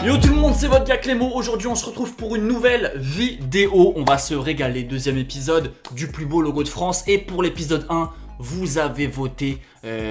Yo tout le monde, c'est votre gars Clément. Aujourd'hui on se retrouve pour une nouvelle vidéo. On va se régaler, deuxième épisode du plus beau logo de France. Et pour l'épisode 1, vous avez voté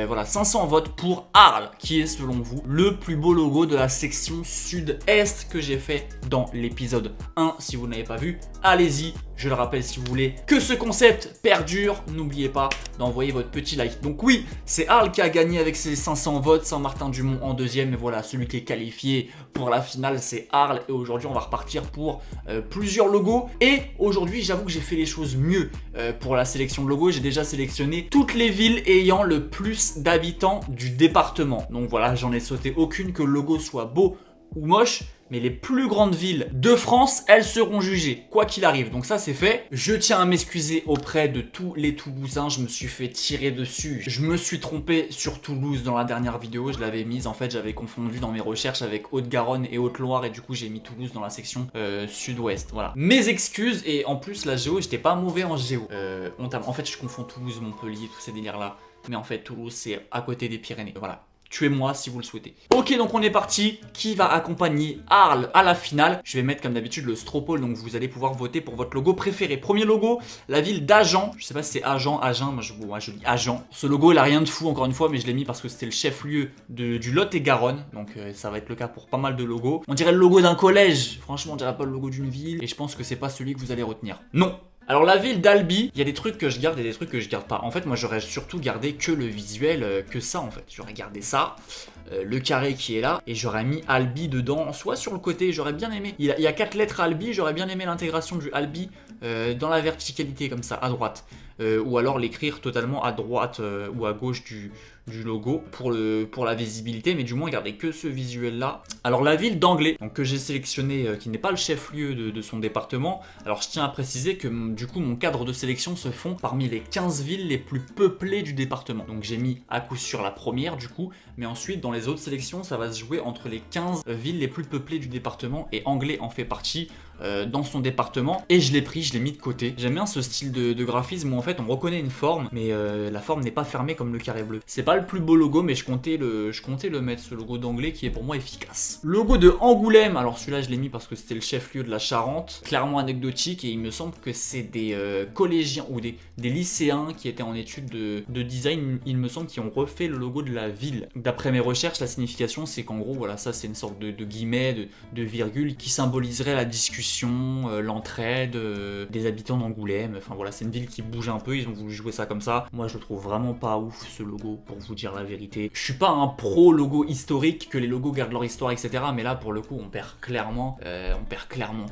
voilà, 500 votes pour Arles, qui est selon vous le plus beau logo de la section sud-est que j'ai fait dans l'épisode 1. Si vous n'avez pas vu, allez-y, je le rappelle si vous voulez que ce concept perdure, n'oubliez pas d'envoyer votre petit like. Donc oui, c'est Arles qui a gagné avec ses 500 votes, Saint-Martin-du-Mont en deuxième, et voilà, celui qui est qualifié pour la finale c'est Arles. Et aujourd'hui on va repartir pour plusieurs logos. Et aujourd'hui j'avoue que j'ai fait les choses mieux pour la sélection de logos. J'ai déjà sélectionné toutes les villes ayant le plus d'habitants du département. Donc voilà, j'en ai sauté aucune, que le logo soit beau ou moche, mais les plus grandes villes de France, elles seront jugées, quoi qu'il arrive. Donc ça c'est fait. Je tiens à m'excuser auprès de tous les Toulousains, je me suis fait tirer dessus. Je me suis trompé sur Toulouse dans la dernière vidéo, je l'avais mise, en fait j'avais confondu dans mes recherches avec Haute-Garonne et Haute-Loire, et du coup j'ai mis Toulouse dans la section sud-ouest, voilà. Mes excuses, et en plus la géo, j'étais pas mauvais en géo. En fait je confonds Toulouse, Montpellier, tous ces délires là. Mais en fait Toulouse c'est à côté des Pyrénées, voilà. Tuez-moi si vous le souhaitez. Ok, donc on est parti. Qui va accompagner Arles à la finale? Je vais mettre comme d'habitude le Stropole, donc vous allez pouvoir voter pour votre logo préféré. Premier logo, la ville d'Agen. Je sais pas si c'est Agen, moi je dis Agen. Ce logo il a rien de fou encore une fois, mais je l'ai mis parce que c'était le chef-lieu du Lot-et-Garonne. Donc ça va être le cas pour pas mal de logos. On dirait le logo d'un collège. Franchement, on dirait pas le logo d'une ville. Et je pense que c'est pas celui que vous allez retenir. Non. Alors la ville d'Albi, il y a des trucs que je garde et des trucs que je garde pas. En fait moi j'aurais surtout gardé que le visuel, que ça en fait. J'aurais gardé ça, le carré qui est là, et j'aurais mis Albi dedans, soit sur le côté, j'aurais bien aimé. Il y a 4 lettres Albi, j'aurais bien aimé l'intégration du Albi dans la verticalité comme ça, à droite. Ou alors l'écrire totalement à droite ou à gauche du logo pour la visibilité, mais du moins garder que ce visuel là. Alors la ville d'Anglet, donc que j'ai sélectionné, qui n'est pas le chef-lieu de son département. Alors je tiens à préciser que du coup mon cadre de sélection se fond parmi les 15 villes les plus peuplées du département. Donc j'ai mis à coup sûr la première du coup, mais ensuite dans les autres sélections ça va se jouer entre les 15 villes les plus peuplées du département, et Anglet en fait partie dans son département, et je l'ai pris, je l'ai mis de côté. J'aime bien ce style de graphisme où en fait on reconnaît une forme, mais la forme n'est pas fermée comme le carré bleu. C'est pas le plus beau logo, mais je comptais le mettre, ce logo d'Anglet qui est pour moi efficace. Logo de Angoulême, alors celui-là je l'ai mis parce que c'était le chef-lieu de la Charente, clairement anecdotique, et il me semble que c'est des collégiens ou des lycéens qui étaient en études de design, il me semble, qui ont refait le logo de la ville. D'après mes recherches, la signification c'est qu'en gros voilà, ça c'est une sorte de guillemets, de virgule qui symboliserait la discussion, l'entraide des habitants d'Angoulême. Enfin voilà, c'est une ville qui bouge un peu, ils ont voulu jouer ça comme ça. Moi je le trouve vraiment pas ouf ce logo, pour vous dire la vérité. Je suis pas un pro logo historique, que les logos gardent leur histoire etc, mais là pour le coup on perd clairement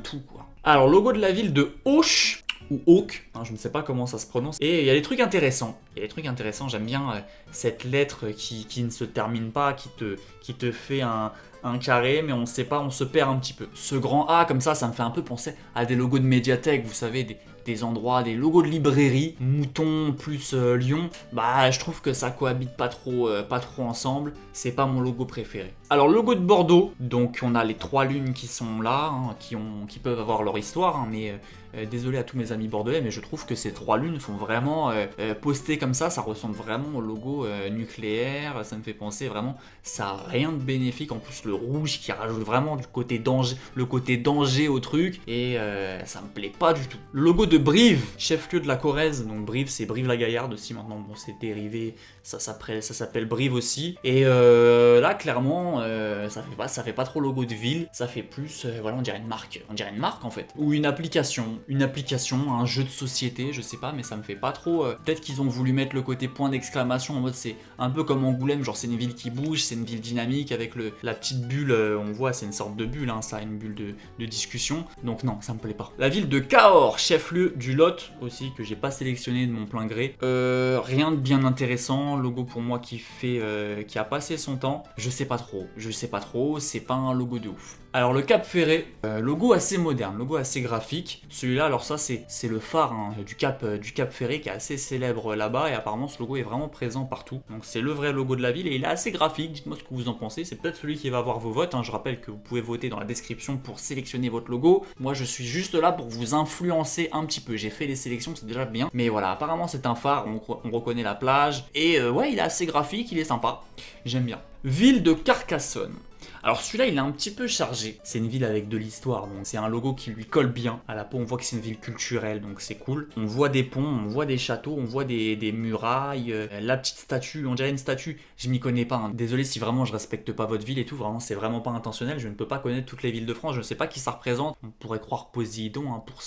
tout quoi. Alors logo de la ville de Auch ou Hawk, hein, je ne sais pas comment ça se prononce. Et il y a des trucs intéressants. J'aime bien cette lettre qui ne se termine pas, qui te fait un carré, mais on sait pas, on se perd un petit peu. Ce grand A comme ça me fait un peu penser à des logos de médiathèque, vous savez, des endroits, des logos de librairie, mouton plus lion. Bah je trouve que ça cohabite pas trop ensemble, c'est pas mon logo préféré. Alors logo de Bordeaux, donc on a les 3 lunes qui sont là, hein, qui peuvent avoir leur histoire, hein, mais désolé à tous mes amis bordelais, mais je trouve que ces 3 lunes font vraiment postés comme ça ressemble vraiment au logo nucléaire, ça me fait penser vraiment, ça a rien de bénéfique, en plus le rouge qui rajoute vraiment du côté danger, le côté danger au truc, et ça me plaît pas du tout. Le logo de Brive, chef-lieu de la Corrèze, donc Brive c'est Brive-la-Gaillarde aussi maintenant, bon c'est dérivé, ça s'appelle Brive aussi, et là clairement ça fait pas trop logo de ville, ça fait plus, voilà, on dirait une marque en fait, ou une application, un jeu de société, je sais pas, mais ça me fait pas trop, peut-être qu'ils ont voulu mettre le côté point d'exclamation en mode c'est un peu comme Angoulême, genre c'est une ville qui bouge, c'est une ville dynamique avec la petite bulle, on voit c'est une sorte de bulle, hein, ça, une bulle de discussion, donc non, ça me plaît pas. La ville de Cahors, chef-lieu du Lot aussi, que j'ai pas sélectionné de mon plein gré, rien de bien intéressant, logo pour moi qui a passé son temps, je sais pas trop, c'est pas un logo de ouf. Alors le Cap Ferré, logo assez moderne, logo assez graphique. Celui-là, alors ça c'est le phare hein, du Cap Ferré qui est assez célèbre là-bas, et apparemment ce logo est vraiment présent partout. Donc c'est le vrai logo de la ville et il est assez graphique, dites-moi ce que vous en pensez. C'est peut-être celui qui va avoir vos votes, hein. Je rappelle que vous pouvez voter dans la description pour sélectionner votre logo. Moi je suis juste là pour vous influencer un petit peu. J'ai fait les sélections, c'est déjà bien. Mais voilà, apparemment c'est un phare, on reconnaît la plage. Et ouais, il est assez graphique, il est sympa. J'aime bien. Ville de Carcassonne. Alors celui-là il est un petit peu chargé, c'est une ville avec de l'histoire, donc c'est un logo qui lui colle bien à la peau, on voit que c'est une ville culturelle, donc c'est cool. On voit des ponts, on voit des châteaux, on voit des murailles, la petite statue, on dirait une statue, je m'y connais pas, hein. Désolé si vraiment je respecte pas votre ville et tout, vraiment c'est vraiment pas intentionnel, je ne peux pas connaître toutes les villes de France, je ne sais pas qui ça représente, on pourrait croire Poséidon hein, pour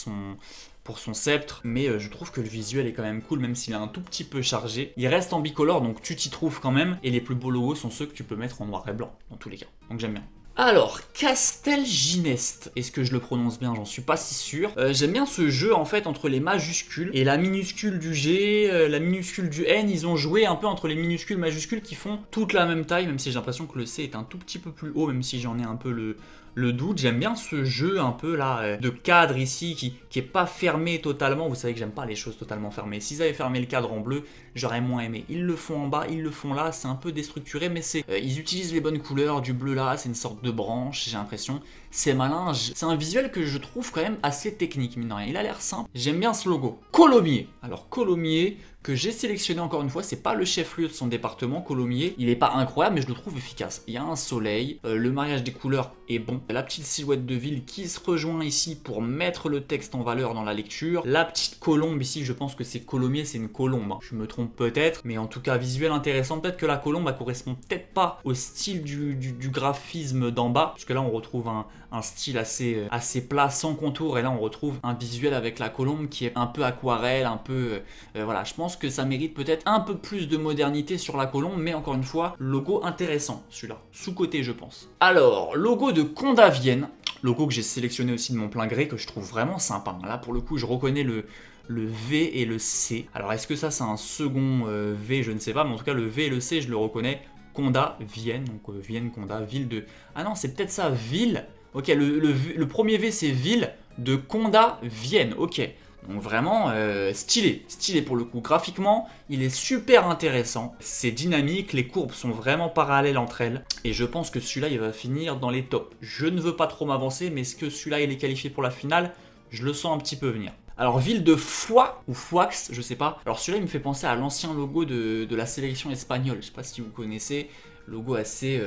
son sceptre, mais je trouve que le visuel est quand même cool, même s'il est un tout petit peu chargé. Il reste en bicolore, donc tu t'y trouves quand même, et les plus beaux logos sont ceux que tu peux mettre en noir et blanc, dans tous les cas, donc j'aime bien. Alors, Castelginest, est-ce que je le prononce bien? J'en suis pas si sûr. J'aime bien ce jeu en fait entre les majuscules et la minuscule du G, la minuscule du N. Ils ont joué un peu entre les minuscules majuscules qui font toute la même taille, même si j'ai l'impression que le C est un tout petit peu plus haut, même si j'en ai un peu le doute. J'aime bien ce jeu un peu là de cadre ici qui est pas fermé totalement. Vous savez que j'aime pas les choses totalement fermées. S'ils avaient fermé le cadre en bleu, j'aurais moins aimé. Ils le font en bas, ils le font là, c'est un peu déstructuré, mais ils utilisent les bonnes couleurs. Du bleu là, c'est une sorte de branche, j'ai l'impression. C'est malin, c'est un visuel que je trouve quand même assez technique, mine de rien. Il a l'air simple. J'aime bien ce logo. Colomiers. Alors Colomiers, que j'ai sélectionné encore une fois, c'est pas le chef-lieu de son département, Colomiers. Il est pas incroyable, mais je le trouve efficace. Il y a un soleil, le mariage des couleurs est bon. La petite silhouette de ville qui se rejoint ici pour mettre le texte en valeur dans la lecture. La petite colombe ici, je pense que c'est Colomiers, c'est une colombe. Hein. Je me trompe peut-être, mais en tout cas visuel intéressant. Peut-être que la colombe, elle correspond peut-être pas au style du graphisme d'en bas, parce que là on retrouve un style assez plat, sans contour, et là on retrouve un visuel avec la colombe qui est un peu aquarelle, un peu... voilà, je pense que ça mérite peut-être un peu plus de modernité sur la colombe, mais encore une fois, logo intéressant, celui-là, sous-côté je pense. Alors, logo de Condat Vienne, logo que j'ai sélectionné aussi de mon plein gré, que je trouve vraiment sympa. Là pour le coup, je reconnais le V et le C. Alors est-ce que ça c'est un second V, je ne sais pas, mais en tout cas le V et le C, je le reconnais. Condat Vienne, donc Vienne, Condat, ville de... Ah non, c'est peut-être ça, ville. Ok, le premier V c'est ville de Condat Vienne, ok. Donc vraiment stylé pour le coup. Graphiquement, il est super intéressant. C'est dynamique, les courbes sont vraiment parallèles entre elles. Et je pense que celui-là, il va finir dans les tops. Je ne veux pas trop m'avancer, mais est-ce que celui-là, il est qualifié pour la finale? Je le sens un petit peu venir. Alors, ville de Foix, ou Foix, je sais pas. Alors celui-là, il me fait penser à l'ancien logo de la sélection espagnole. Je sais pas si vous connaissez. Logo assez...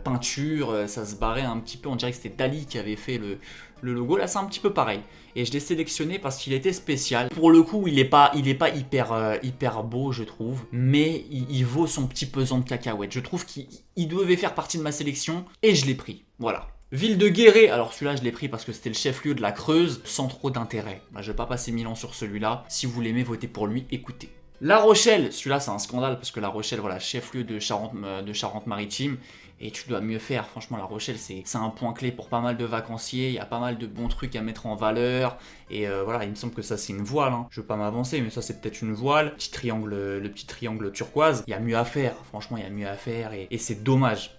peinture, ça se barrait un petit peu, on dirait que c'était Dali qui avait fait le logo, là c'est un petit peu pareil. Et je l'ai sélectionné parce qu'il était spécial. Pour le coup, il est pas hyper beau, je trouve, mais il vaut son petit pesant de cacahuètes. Je trouve qu'il devait faire partie de ma sélection et je l'ai pris, voilà. Ville de Guéret, alors celui-là je l'ai pris parce que c'était le chef-lieu de la Creuse, sans trop d'intérêt. Bah, je vais pas passer 1000 ans sur celui-là, si vous l'aimez, votez pour lui, écoutez. La Rochelle, celui-là c'est un scandale parce que La Rochelle, voilà, chef-lieu de Charente-Maritime, et tu dois mieux faire. Franchement, La Rochelle c'est un point clé pour pas mal de vacanciers, il y a pas mal de bons trucs à mettre en valeur, et voilà, il me semble que ça c'est une voile, hein. Je veux pas m'avancer, mais ça c'est peut-être une voile, le petit triangle turquoise, il y a mieux à faire, franchement il y a mieux à faire, et c'est dommage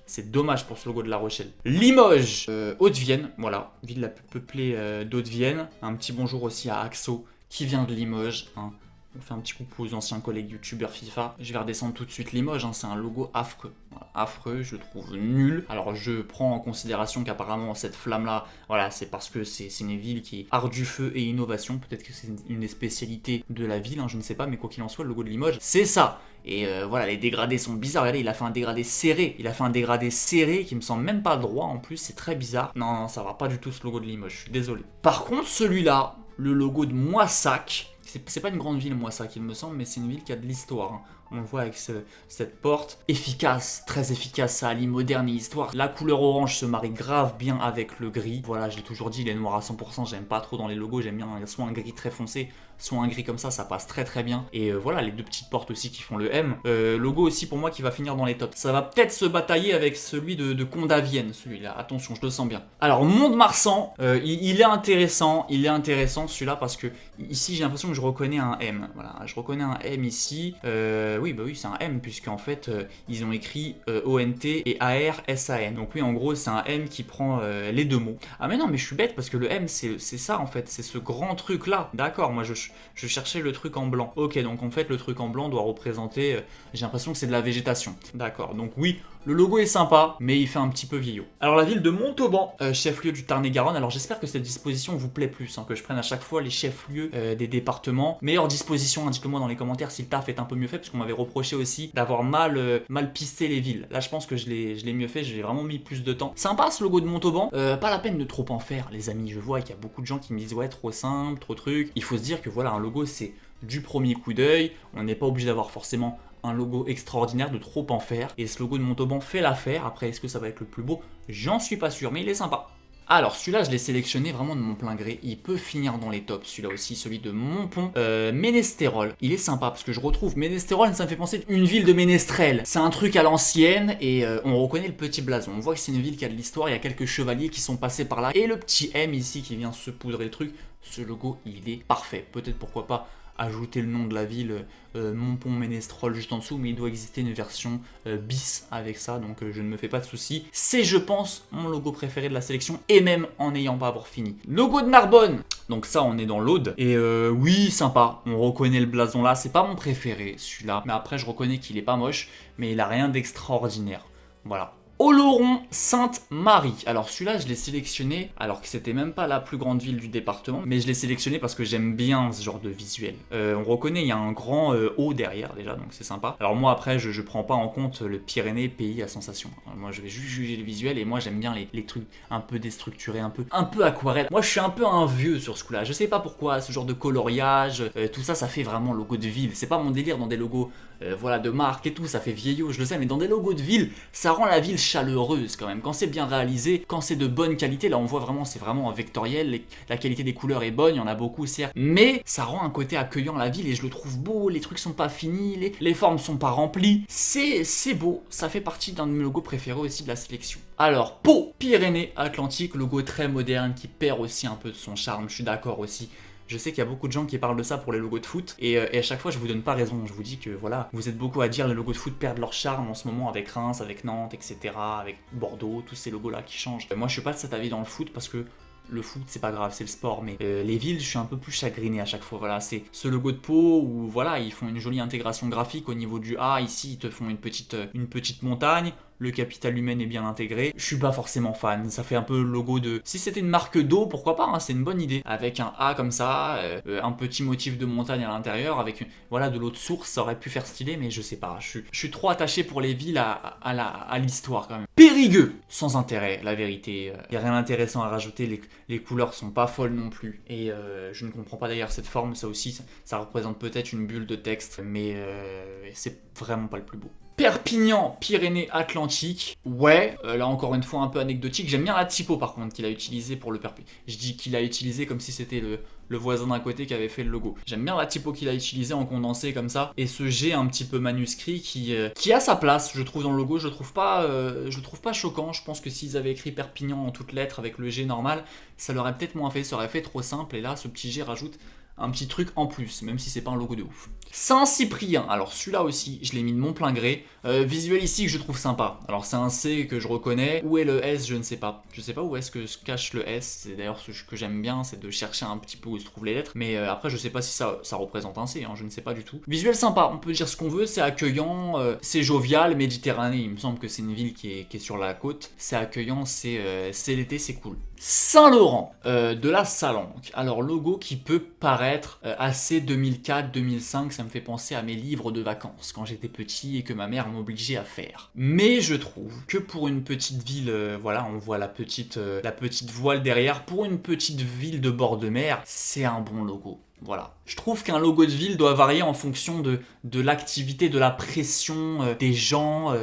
pour ce logo de La Rochelle. Limoges, Haute-Vienne, voilà, ville la plus peuplée d'Haute-Vienne, un petit bonjour aussi à Axo, qui vient de Limoges, hein. On fait un petit coucou aux anciens collègues youtubeurs FIFA. Je vais redescendre tout de suite Limoges, hein, c'est un logo affreux. Voilà, affreux, je trouve nul. Alors je prends en considération qu'apparemment cette flamme-là, voilà, c'est parce que c'est une ville qui est art du feu et innovation. Peut-être que c'est une des spécialités de la ville, hein, je ne sais pas, mais quoi qu'il en soit, le logo de Limoges, c'est ça. Et voilà, les dégradés sont bizarres. Regardez, il a fait un dégradé serré. Qui me semble même pas droit en plus, c'est très bizarre. Non, ça va pas du tout ce logo de Limoges, je suis désolé. Par contre, celui-là, le logo de Moissac, c'est pas une grande ville, Moissac, il me semble, mais c'est une ville qui a de l'histoire, hein. On le voit avec cette porte. Efficace, très efficace, ça allie moderne et histoire. La couleur orange se marie grave bien avec le gris. Voilà, je l'ai toujours dit, il est noir à 100%, j'aime pas trop dans les logos, j'aime bien soit un gris très foncé, soit un gris comme ça passe très très bien. Et voilà, les deux petites portes aussi qui font le M. Logo aussi pour moi qui va finir dans les tops. Ça va peut-être se batailler avec celui de Condat Vienne, celui-là, attention, je le sens bien. Alors, Mont-de-Marsan, il est intéressant celui-là parce que ici j'ai l'impression que je reconnais un M. Voilà, je reconnais un M ici. Oui, bah oui, c'est un M, puisqu'en fait, ils ont écrit ONT et ARSAN. Donc oui, en gros, c'est un M qui prend les deux mots. Ah mais non, mais je suis bête, parce que le M, c'est ça, en fait, c'est ce grand truc-là. D'accord, moi, je cherchais le truc en blanc. Ok, donc en fait, le truc en blanc doit représenter, j'ai l'impression que c'est de la végétation. D'accord, donc oui, Le logo est sympa, mais il fait un petit peu vieillot. Alors la ville de Montauban, chef-lieu du Tarn-et-Garonne. Alors j'espère que cette disposition vous plaît plus, que je prenne à chaque fois les chefs-lieux des départements. Meilleure disposition, indiquez-moi dans les commentaires si le taf est un peu mieux fait, parce qu'on m'avait reproché aussi d'avoir mal pisté les villes. Là je pense que je l'ai mieux fait, j'ai vraiment mis plus de temps. Sympa ce logo de Montauban, pas la peine de trop en faire les amis. Je vois qu'il y a beaucoup de gens qui me disent ouais trop simple, trop truc. Il faut se dire que voilà, un logo c'est du premier coup d'œil, on n'est pas obligé d'avoir forcément un logo extraordinaire, de trop en faire. Et ce logo de Montauban fait l'affaire. Après, est-ce que ça va être le plus beau? J'en suis pas sûr, mais il est sympa. Alors celui-là je l'ai sélectionné vraiment de mon plein gré, il peut finir dans les tops, celui-là aussi, celui de Montpont, Ménestérol, il est sympa parce que je retrouve Ménestérol, ça me fait penser à une ville de Ménestrel, c'est un truc à l'ancienne et on reconnaît le petit blason, on voit que c'est une ville qui a de l'histoire, il y a quelques chevaliers qui sont passés par là et le petit M ici qui vient se poudrer le truc, ce logo il est parfait, peut-être pourquoi pas ajouter le nom de la ville Montpont-Ménestrol juste en dessous, mais il doit exister une version bis avec ça, donc je ne me fais pas de soucis. C'est, je pense, mon logo préféré de la sélection, et même en n'ayant pas avoir fini. Logo de Narbonne, donc ça on est dans l'Aude, et oui, sympa, on reconnaît le blason là, c'est pas mon préféré celui-là, mais après je reconnais qu'il est pas moche, mais il a rien d'extraordinaire, voilà. Oloron Sainte-Marie. Alors celui-là je l'ai sélectionné alors que c'était même pas la plus grande ville du département, mais je l'ai sélectionné parce que j'aime bien ce genre de visuel. On reconnaît il y a un grand O derrière déjà, donc c'est sympa. Alors moi après je prends pas en compte le Pyrénées pays à sensation. Moi je vais juste juger le visuel et moi j'aime bien les trucs un peu déstructurés, un peu aquarelle. Moi je suis un peu un vieux sur ce coup-là. Je sais pas pourquoi ce genre de coloriage, tout ça ça fait vraiment logo de ville. C'est pas mon délire dans des logos voilà de marque et tout, ça fait vieillot, je le sais, mais dans des logos de ville, ça rend la ville chaleureuse quand même. Quand c'est bien réalisé, quand c'est de bonne qualité, là on voit vraiment, c'est vraiment vectoriel, la qualité des couleurs est bonne, il y en a beaucoup certes, mais ça rend un côté accueillant la ville et je le trouve beau, les trucs sont pas finis, les formes sont pas remplies, c'est beau, ça fait partie d'un de mes logos préférés aussi de la sélection. Alors, Pau, Pyrénées-Atlantiques, logo très moderne qui perd aussi un peu de son charme, je suis d'accord aussi. Je sais qu'il y a beaucoup de gens qui parlent de ça pour les logos de foot et à chaque fois je vous donne pas raison, je vous dis que voilà, vous êtes beaucoup à dire les logos de foot perdent leur charme en ce moment avec Reims, avec Nantes, etc., avec Bordeaux, tous ces logos là qui changent. Moi je suis pas de cet avis dans le foot parce que le foot c'est pas grave, c'est le sport, mais les villes je suis un peu plus chagriné à chaque fois, voilà, c'est ce logo de Pau où voilà, ils font une jolie intégration graphique au niveau du A, ici ils te font une petite montagne, le capital humain est bien intégré, je suis pas forcément fan, ça fait un peu le logo de... Si c'était une marque d'eau, pourquoi pas, hein, c'est une bonne idée, avec un A comme ça, un petit motif de montagne à l'intérieur, avec voilà, de l'eau de source, ça aurait pu faire stylé, mais je sais pas, je suis trop attaché pour les villes à l'histoire quand même. Périgueux, sans intérêt, la vérité, y a rien d'intéressant à rajouter, les couleurs sont pas folles non plus, et je ne comprends pas d'ailleurs cette forme, ça aussi, ça représente peut-être une bulle de texte, mais c'est vraiment pas le plus beau. Perpignan, Pyrénées-Atlantiques, ouais, là encore une fois un peu anecdotique, j'aime bien la typo par contre qu'il a utilisé pour le Perpignan. Je dis qu'il a utilisé comme si c'était le voisin d'un côté qui avait fait le logo. J'aime bien la typo qu'il a utilisé en condensé comme ça, et ce G un petit peu manuscrit qui a sa place, je trouve dans le logo, je le trouve pas choquant, je pense que s'ils avaient écrit Perpignan en toutes lettres avec le G normal, ça l'aurait peut-être moins fait, ça aurait fait trop simple, et là ce petit G rajoute un petit truc en plus, même si c'est pas un logo de ouf. Saint-Cyprien, alors celui-là aussi, je l'ai mis de mon plein gré. Visuel ici que je trouve sympa. Alors c'est un C que je reconnais. Où est le S, je ne sais pas. Je sais pas où est-ce que se cache le S. C'est d'ailleurs ce que j'aime bien, c'est de chercher un petit peu où se trouvent les lettres. Mais après, je sais pas si ça représente un C, hein, je ne sais pas du tout. Visuel sympa, on peut dire ce qu'on veut, c'est accueillant, c'est jovial, Méditerranée, il me semble que c'est une ville qui est sur la côte. C'est accueillant, c'est l'été, c'est cool. Saint-Laurent, de la Salanque. Alors logo qui peut paraître assez 2004-2005, ça me fait penser à mes livres de vacances quand j'étais petit et que ma mère m'obligeait à faire. Mais je trouve que pour une petite ville, voilà, on voit la petite voile derrière, pour une petite ville de bord de mer, c'est un bon logo. Voilà. Je trouve qu'un logo de ville doit varier en fonction de l'activité, de la pression des gens,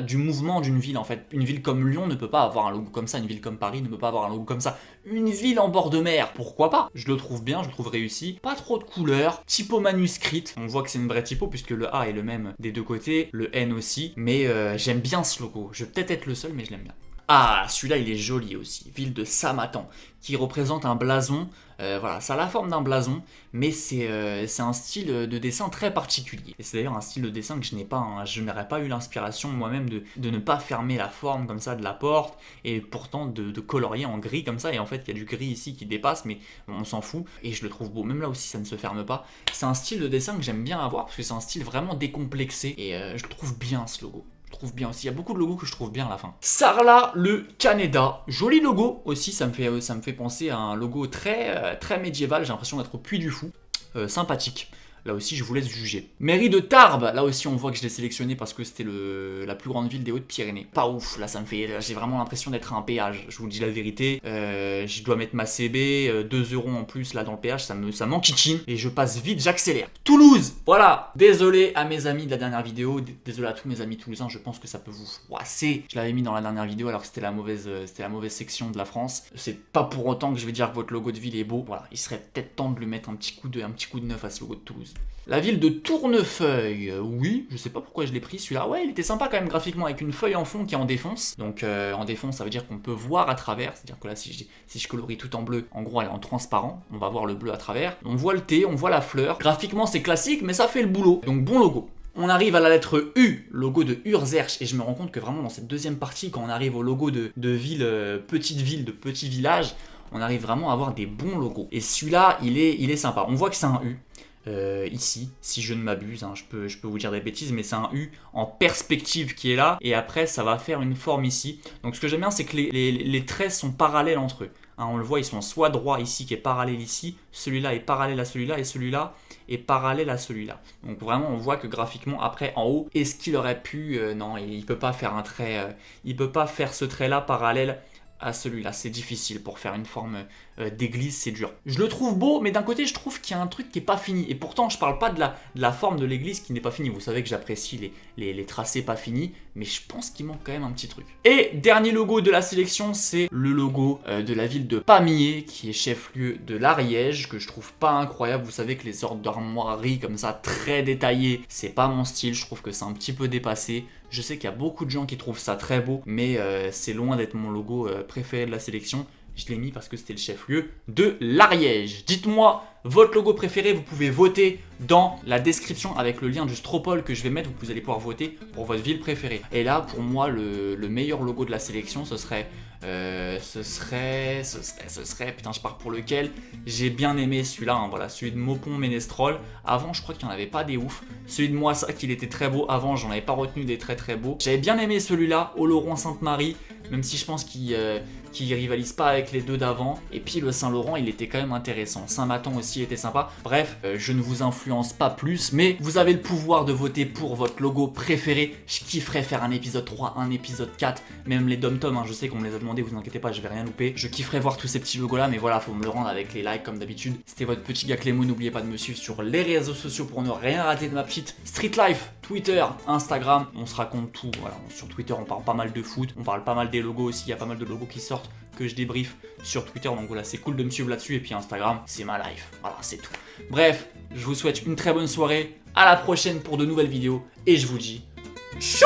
du mouvement d'une ville en fait. Une ville comme Lyon ne peut pas avoir un logo comme ça, une ville comme Paris ne peut pas avoir un logo comme ça. Une ville en bord de mer, pourquoi pas? Je le trouve bien, je le trouve réussi. Pas trop de couleurs, typo manuscrite. On voit que c'est une vraie typo puisque le A est le même des deux côtés, le N aussi. Mais j'aime bien ce logo. Je vais peut-être être le seul, mais je l'aime bien. Ah, celui-là il est joli aussi, ville de Samatan, qui représente un blason, voilà, ça a la forme d'un blason, mais c'est un style de dessin très particulier. Et c'est d'ailleurs un style de dessin que je n'ai pas, hein. Je n'aurais pas eu l'inspiration moi-même de ne pas fermer la forme comme ça de la porte, et pourtant de colorier en gris comme ça, et en fait il y a du gris ici qui dépasse, mais on s'en fout, et je le trouve beau, même là aussi ça ne se ferme pas. C'est un style de dessin que j'aime bien avoir, parce que c'est un style vraiment décomplexé, et je le trouve bien ce logo. Je trouve bien aussi. Il y a beaucoup de logos que je trouve bien à la fin. Sarlat le Canada. Joli logo aussi. Ça me fait penser à un logo très médiéval. J'ai l'impression d'être au Puy du Fou. Sympathique. Là aussi, je vous laisse juger. Mairie de Tarbes, là aussi, on voit que je l'ai sélectionné parce que c'était la plus grande ville des Hautes-Pyrénées. Pas ouf, là, j'ai vraiment l'impression d'être à un péage. Je vous dis la vérité. Je dois mettre ma CB, 2 € en plus là dans le péage, ça m'enquiquine. Et je passe vite, j'accélère. Toulouse, voilà. Désolé à mes amis de la dernière vidéo. Désolé à tous mes amis toulousains. Je pense que ça peut vous froisser. Je l'avais mis dans la dernière vidéo alors que c'était la mauvaise section de la France. C'est pas pour autant que je vais dire que votre logo de ville est beau. Voilà, il serait peut-être temps de lui mettre un petit coup de neuf à ce logo de Toulouse. La ville de Tournefeuille, oui, je sais pas pourquoi je l'ai pris celui-là. Ouais, il était sympa quand même graphiquement avec une feuille en fond qui est en défonce. Donc en défonce, ça veut dire qu'on peut voir à travers. C'est-à-dire que là, si je colorie tout en bleu, en gros, elle est en transparent. On va voir le bleu à travers. On voit le thé, on voit la fleur. Graphiquement, c'est classique, mais ça fait le boulot. Donc bon logo. On arrive à la lettre U, logo de Urzerch, et je me rends compte que vraiment dans cette deuxième partie, quand on arrive au logo de ville, petite ville, de petit village, on arrive vraiment à avoir des bons logos. Et celui-là, il est sympa. On voit que c'est un U. Ici, si je ne m'abuse, hein, je peux vous dire des bêtises, mais c'est un U en perspective qui est là, et après ça va faire une forme ici. Donc ce que j'aime bien, c'est que les traits sont parallèles entre eux. Hein, on le voit, ils sont soit droit ici qui est parallèle ici, celui-là est parallèle à celui-là, et celui-là est parallèle à celui-là. Donc vraiment, on voit que graphiquement, après en haut, est-ce qu'il aurait pu non, il peut pas faire un trait, il peut pas faire ce trait-là parallèle à celui-là, c'est difficile pour faire une forme d'église, c'est dur. Je le trouve beau, mais d'un côté, je trouve qu'il y a un truc qui n'est pas fini. Et pourtant, je parle pas de la forme de l'église qui n'est pas finie. Vous savez que j'apprécie les tracés pas finis, mais je pense qu'il manque quand même un petit truc. Et dernier logo de la sélection, c'est le logo de la ville de Pamiers, qui est chef-lieu de l'Ariège, que je trouve pas incroyable. Vous savez que les ordres d'armoiries comme ça, très détaillés, c'est pas mon style. Je trouve que c'est un petit peu dépassé. Je sais qu'il y a beaucoup de gens qui trouvent ça très beau, mais c'est loin d'être mon logo préféré de la sélection. Je l'ai mis parce que c'était le chef-lieu de l'Ariège. Dites-moi votre logo préféré, vous pouvez voter dans la description avec le lien du Stropole que je vais mettre, vous allez pouvoir voter pour votre ville préférée. Et là, pour moi, le meilleur logo de la sélection, ce serait, putain, je pars pour lequel. J'ai bien aimé celui-là, hein, voilà, celui de Maupont-Ménestrol. Avant, je crois qu'il n'y en avait pas des ouf. Celui de Moissac, il était très beau. Avant, j'en avais pas retenu des très beaux. J'avais bien aimé celui-là, Oloron-Sainte-Marie, même si je pense qu'il rivalise pas avec les deux d'avant. Et puis le Saint-Laurent, il était quand même intéressant. Saint-Matan aussi était sympa. Bref, je ne vous influence pas plus, mais vous avez le pouvoir de voter pour votre logo préféré. Je kifferais faire un épisode 3, un épisode 4, même les dom-toms, hein, je sais qu'on me les a demandé, vous inquiétez pas, je vais rien louper. Je kifferais voir tous ces petits logos là, mais voilà, faut me le rendre avec les likes comme d'habitude. C'était votre petit gars Clément, n'oubliez pas de me suivre sur les réseaux sociaux pour ne rien rater de ma petite street life. Twitter, Instagram, on se raconte tout. Voilà, sur Twitter, on parle pas mal de foot, on parle pas mal des logos aussi, il y a pas mal de logos qui sortent que je débriefe sur Twitter, donc voilà, c'est cool de me suivre là-dessus. Et puis Instagram, c'est ma life, voilà, c'est tout. Bref, je vous souhaite une très bonne soirée, à la prochaine pour de nouvelles vidéos, et je vous dis tchou.